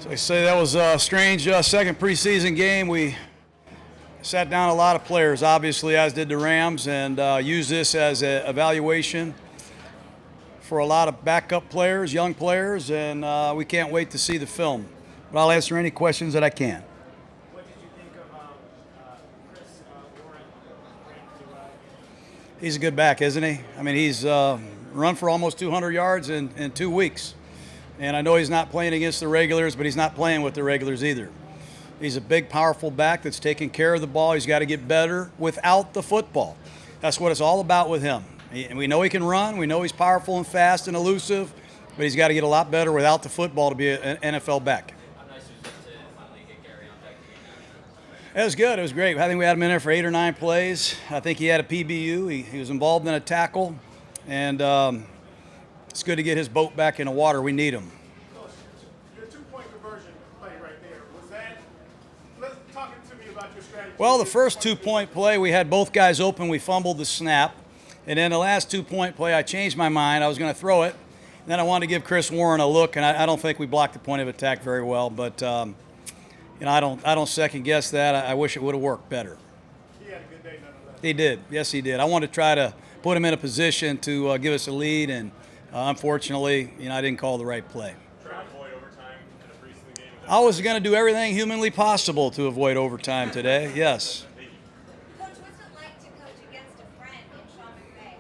So I say that was a strange second preseason game. We sat down a lot of players, obviously, as did the Rams, and used this as an evaluation for a lot of backup players, young players, and we can't wait to see the film. But I'll answer any questions that I can. What did you think of Chris Warren? He's a good back, isn't he? I mean, he's run for almost 200 yards in 2 weeks. And I know he's not playing against the regulars, but he's not playing with the regulars either. He's a big, powerful back that's taking care of the ball. He's got to get better without the football. That's what it's all about with him. And we know he can run. We know he's powerful and fast and elusive, but he's got to get a lot better without the football to be an NFL back. It was good. It was great. I think we had him in there for 8 or 9 plays. I think he had a PBU. He was involved in a tackle. And it's good to get his boat back in the water. We need him. Your 2-point conversion play right there, was that – talk to me about your strategy. Well, the first 2-point play, we had both guys open. We fumbled the snap. And then the last 2-point play, I changed my mind. I was going to throw it. And then I wanted to give Chris Warren a look, and I don't think we blocked the point of attack very well. But, I don't second-guess that. I wish it would have worked better. He had a good day nonetheless. He did. Yes, he did. I wanted to try to put him in a position to give us a lead, and unfortunately, I didn't call the right play. Try to avoid overtime in a preseason game. I was going to do everything humanly possible to avoid overtime today, yes. Coach, what's it like to coach against a friend in Sean McVay?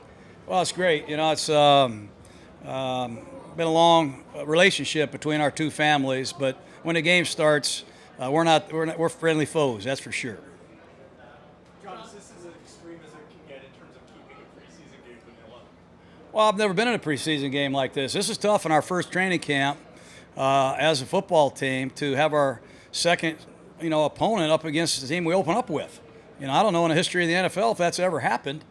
Well, it's great. It's been a long relationship between our two families, but when the game starts, we're friendly foes, that's for sure. John, is this as extreme as it can get in terms of keeping a preseason game vanilla? Well, I've never been in a preseason game like this. This is tough in our first training camp as a football team to have our second, opponent up against the team we open up with. I don't know in the history of the NFL if that's ever happened.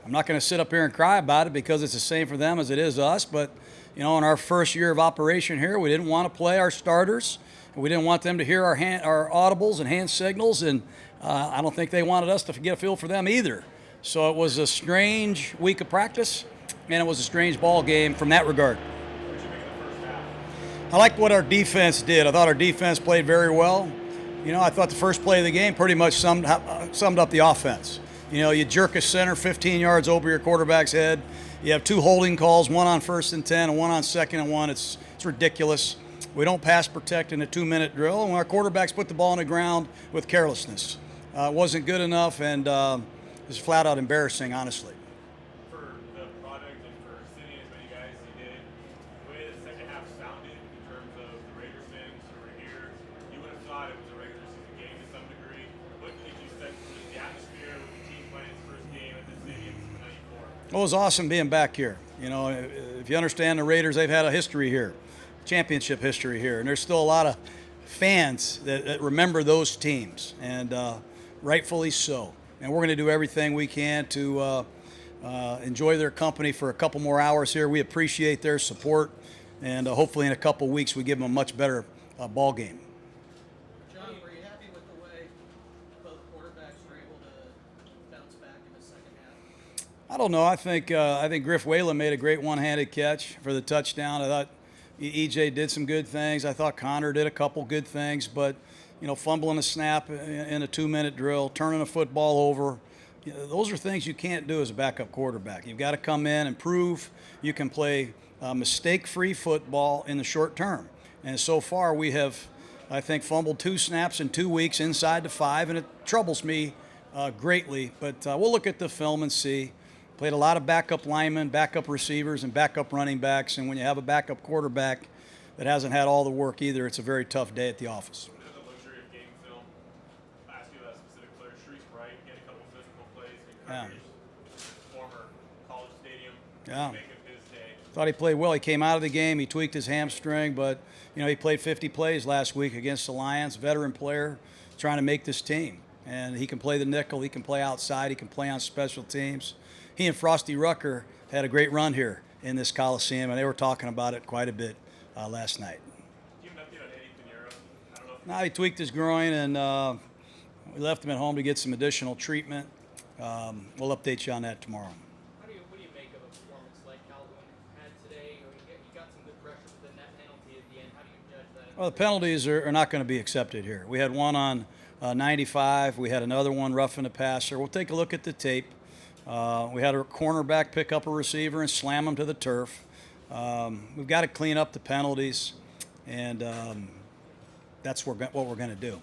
I'm not going to sit up here and cry about it because it's the same for them as it is us. But, in our first year of operation here, we didn't want to play our starters. We didn't want them to hear our audibles and hand signals, and I don't think they wanted us to get a feel for them either. So it was a strange week of practice, and it was a strange ball game from that regard. What did you make of the first half? I liked what our defense did. I thought our defense played very well. I thought the first play of the game pretty much summed up the offense. You jerk a center 15 yards over your quarterback's head. You have 2 holding calls, one on 1st and 10 and one on 2nd and 1. It's ridiculous. We don't pass protect in a 2-minute drill, and our quarterbacks put the ball on the ground with carelessness. It wasn't good enough, and it was flat out embarrassing, honestly. For the product and for sitting as many guys as you did, the way the second half sounded in terms of the Raiders fans who were here, you would have thought it was a regular season game to some degree. What did you expect from the atmosphere with the team playing its first game at the stadium in '94? Well, it was awesome being back here. If you understand the Raiders, they've had a history here, championship history here, and there's still a lot of fans that remember those teams, and rightfully so. And we're going to do everything we can to enjoy their company for a couple more hours here. We appreciate their support, and hopefully in a couple weeks we give them a much better ball game. John, were you happy with the way both quarterbacks were able to bounce back in the second half? I don't know. I think Griff Whalen made a great one-handed catch for the touchdown. I thought EJ did some good things. I thought Connor did a couple good things, but fumbling a snap in a 2-minute drill, turning a football over, those are things you can't do as a backup quarterback. You've got to come in and prove you can play mistake-free football in the short term. And so far we have, I think, fumbled 2 snaps in 2 weeks inside the 5, and it troubles me greatly. But we'll look at the film and see. Played a lot of backup linemen, backup receivers, and backup running backs. And when you have a backup quarterback that hasn't had all the work either, it's a very tough day at the office. Bit of the luxury of game film. I'll ask you about a specific player, Shariq Wright, get a couple physical plays, good coverage. Former college stadium. Yeah. Make of his day. Thought he played well. He came out of the game. He tweaked his hamstring, but he played 50 plays last week against the Lions. Veteran player, trying to make this team, and he can play the nickel. He can play outside. He can play on special teams. He and Frosty Rucker had a great run here in this Coliseum, and they were talking about it quite a bit last night. Do you have an update on Eddie Pinheiro? I don't know if Now he tweaked his groin, and we left him at home to get some additional treatment. We'll update you on that tomorrow. What do you make of a performance like Calhoun had today? You got some good pressure with the net penalty at the end. How do you judge that? Well, the penalties are not going to be accepted here. We had one on 95. We had another one roughing the passer. We'll take a look at the tape. We had a cornerback pick up a receiver and slam him to the turf. We've got to clean up the penalties, and that's what we're going to do.